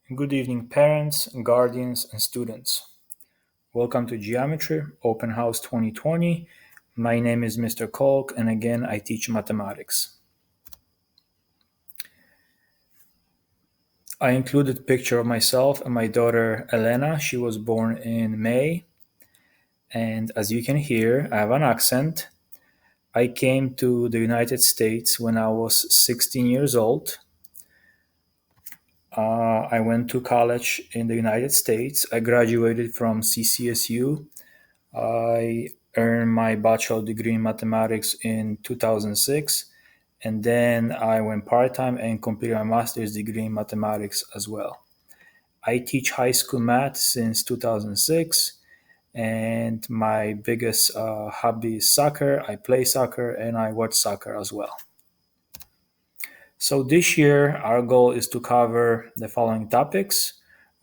Good evening, parents, guardians, and students. Welcome to Geometry Open House 2020. My name is Mr. Kolk, and again, I teach mathematics. I included a picture of myself and my daughter Elena. She was born in May, and as you can hear, I have an accent. I came to the United States when I was 16 years old. I went to college in the United States. I graduated from CCSU. I earned my bachelor degree in mathematics in 2006, and then I went part time and completed my master's degree in mathematics as well. I teach high school math since 2006, and my biggest hobby is soccer. I play soccer and I watch soccer as well. So this year, our goal is to cover the following topics.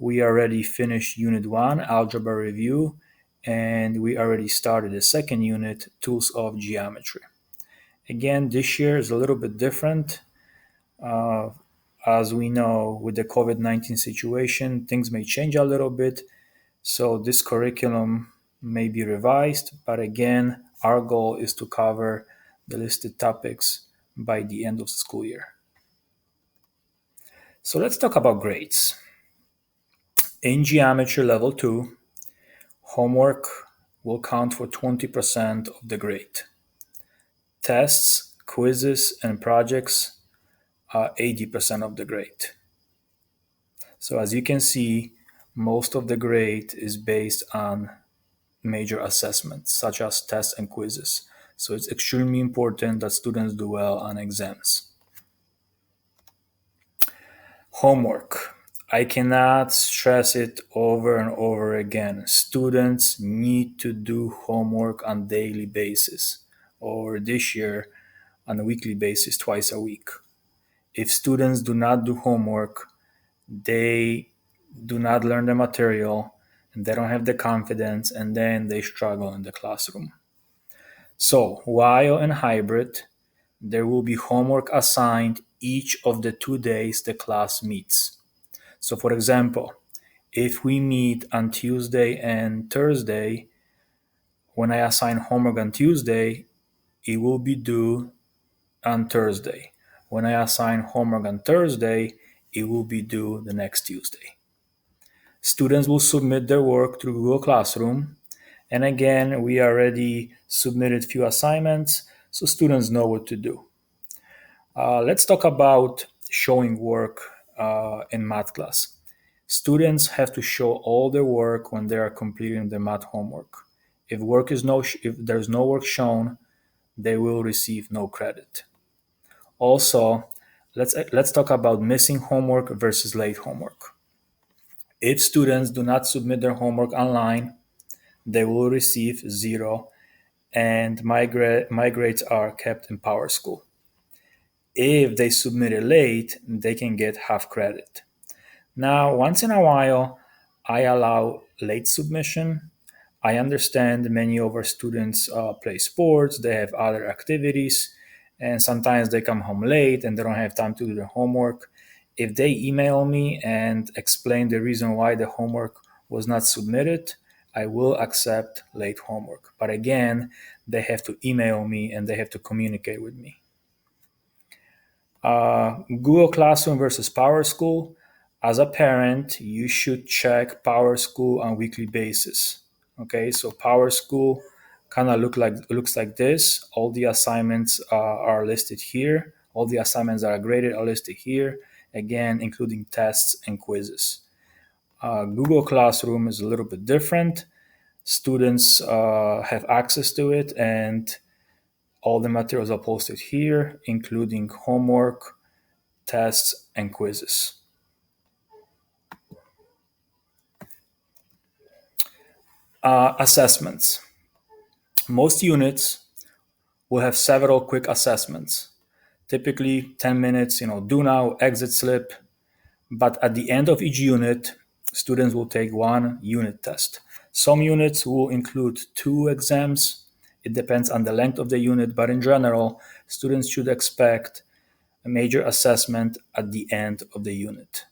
We already finished Unit 1, Algebra Review, and we already started the second unit, Tools of Geometry. Again, this year is a little bit different. Uh, as we know, with the COVID-19 situation, things may change a little bit. So this curriculum may be revised, but again, our goal is to cover the listed topics by the end of the school year. So let's talk about grades. In Geometry Level 2, homework will count for 20% of the grade. Tests, quizzes, and projects are 80% of the grade. So as you can see, most of the grade is based on major assessments, such as tests and quizzes. So it's extremely important that students do well on exams. Homework. I cannot stress it over and over again. Students need to do homework on daily basis, or this year on a weekly basis, twice a week. If students do not do homework, they do not learn the material and they don't have the confidence, and then they struggle in the classroom. So while in hybrid, there will be homework assigned each of the 2 days the class meets. So, for example, if we meet on Tuesday and Thursday, when I assign homework on Tuesday, it will be due on Thursday. When I assign homework on Thursday, it will be due the next Tuesday. Students will submit their work through Google Classroom. And again, we already submitted few assignments, so students know what to do. Let's talk about showing work in math class. Students have to show all their work when they are completing their math homework. If there's no work shown, they will receive no credit. Also, let's talk about missing homework versus late homework. If students do not submit their homework online, they will receive zero, and my grades are kept in PowerSchool. If they submit it late, they can get half credit. Now, once in a while, I allow late submission. I understand many of our students play sports, they have other activities, and sometimes they come home late and they don't have time to do their homework. If they email me and explain the reason why the homework was not submitted, I will accept late homework. But again, they have to email me and they have to communicate with me. Google Classroom versus PowerSchool. As a parent, you should check PowerSchool on weekly basis. Okay, so PowerSchool kind of looks like this. All the assignments are listed here. All the assignments that are graded are listed here. Again, including tests and quizzes. Google Classroom is a little bit different. Students have access to it, and all the materials are posted here, including homework, tests, and quizzes. Assessments. Most units will have several quick assessments, typically 10 minutes, do now, exit slip. But at the end of each unit, students will take one unit test. Some units will include two exams. It depends on the length of the unit, but in general, students should expect a major assessment at the end of the unit.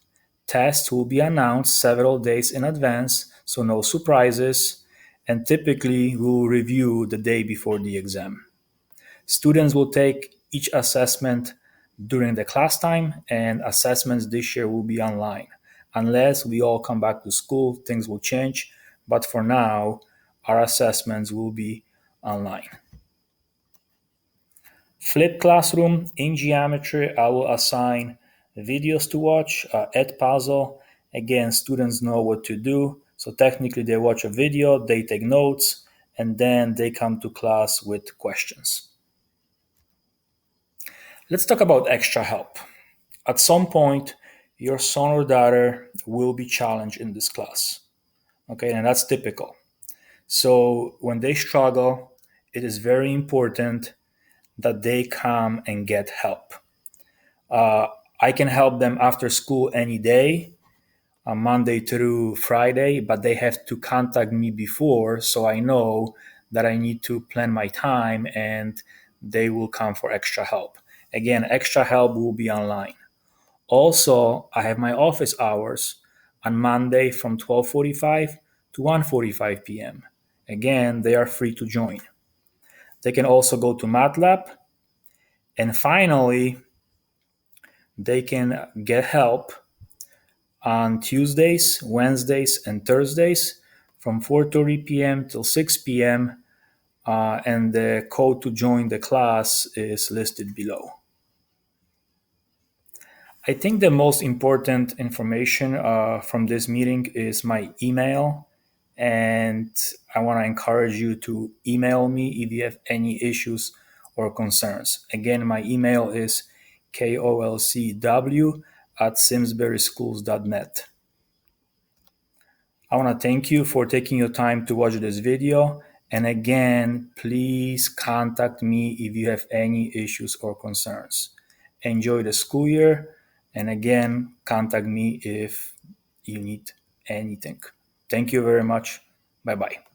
Tests will be announced several days in advance, so no surprises, and typically we'll review the day before the exam. Students will take each assessment during the class time, and assessments this year will be online. Unless we all come back to school, things will change, but for now, our assessments will be online. Flip classroom in geometry, I will assign videos to watch, Ed puzzle. Again, students know what to do. So technically, they watch a video, they take notes, and then they come to class with questions. Let's talk about extra help. At some point, your son or daughter will be challenged in this class. Okay, and that's typical. So when they struggle, it is very important that they come and get help. Uh, I can help them after school any day, Monday through Friday, but they have to contact me before so I know that I need to plan my time and they will come for extra help. Again, extra help will be online. Also, I have my office hours on Monday from 12:45 to 1:45 p.m. Again, they are free to join. They can also go to MATLAB. And finally, they can get help on Tuesdays, Wednesdays, and Thursdays from 4:30 p.m. till 6 p.m. And the code to join the class is listed below. I think the most important information from this meeting is my email. And I want to encourage you to email me if you have any issues or concerns. Again, my email is kolcw@simsburyschools.net. I want to thank you for taking your time to watch this video. And again, please contact me if you have any issues or concerns. Enjoy the school year. And again, contact me if you need anything. Thank you very much. Bye bye.